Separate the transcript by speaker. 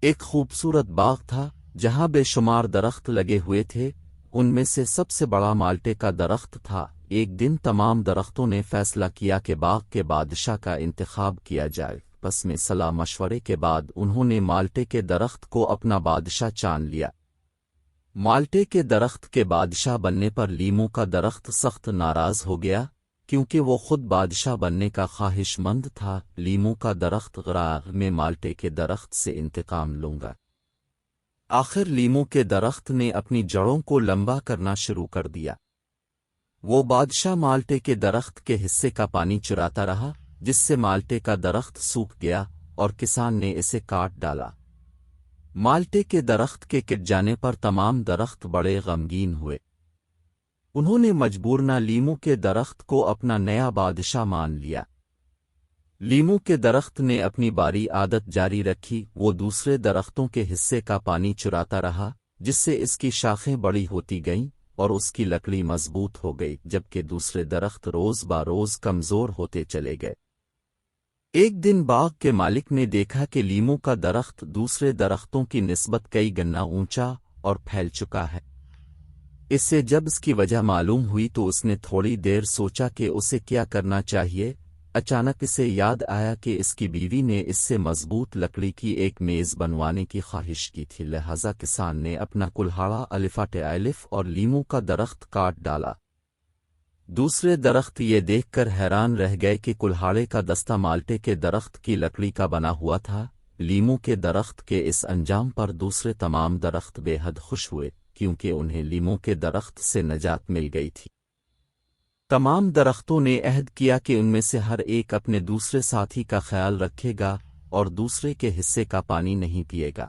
Speaker 1: ایک خوبصورت باغ تھا جہاں بے شمار درخت لگے ہوئے تھے، ان میں سے سب سے بڑا مالٹے کا درخت تھا۔ ایک دن تمام درختوں نے فیصلہ کیا کہ باغ کے بادشاہ کا انتخاب کیا جائے۔ پس میں صلاح مشورے کے بعد انہوں نے مالٹے کے درخت کو اپنا بادشاہ چان لیا۔ مالٹے کے درخت کے بادشاہ بننے پر لیمو کا درخت سخت ناراض ہو گیا، کیونکہ وہ خود بادشاہ بننے کا خواہش مند تھا۔ لیمو کا درخت غرار میں مالٹے کے درخت سے انتقام لوں گا۔ آخر لیمو کے درخت نے اپنی جڑوں کو لمبا کرنا شروع کر دیا۔ وہ بادشاہ مالٹے کے درخت کے حصے کا پانی چراتا رہا، جس سے مالٹے کا درخت سوکھ گیا اور کسان نے اسے کاٹ ڈالا۔ مالٹے کے درخت کے کٹ جانے پر تمام درخت بڑے غمگین ہوئے۔ انہوں نے مجبورنہ لیمو کے درخت کو اپنا نیا بادشاہ مان لیا۔ لیمو کے درخت نے اپنی باری عادت جاری رکھی، وہ دوسرے درختوں کے حصے کا پانی چراتا رہا، جس سے اس کی شاخیں بڑی ہوتی گئیں اور اس کی لکڑی مضبوط ہو گئی، جبکہ دوسرے درخت روز بروز کمزور ہوتے چلے گئے۔ ایک دن باغ کے مالک نے دیکھا کہ لیمو کا درخت دوسرے درختوں کی نسبت کئی گنا اونچا اور پھیل چکا ہے۔ اس سے جب اس کی وجہ معلوم ہوئی تو اس نے تھوڑی دیر سوچا کہ اسے کیا کرنا چاہیے۔ اچانک اسے یاد آیا کہ اس کی بیوی نے اس سے مضبوط لکڑی کی ایک میز بنوانے کی خواہش کی تھی، لہذا کسان نے اپنا کلہاڑا الفاٹ الف اور لیمو کا درخت کاٹ ڈالا۔ دوسرے درخت یہ دیکھ کر حیران رہ گئے کہ کلہاڑے کا دستہ مالٹے کے درخت کی لکڑی کا بنا ہوا تھا۔ لیمو کے درخت کے اس انجام پر دوسرے تمام درخت بے حد خوش ہوئے، کیونکہ انہیں لیمو کے درخت سے نجات مل گئی تھی۔ تمام درختوں نے عہد کیا کہ ان میں سے ہر ایک اپنے دوسرے ساتھی کا خیال رکھے گا اور دوسرے کے حصے کا پانی نہیں پیے گا۔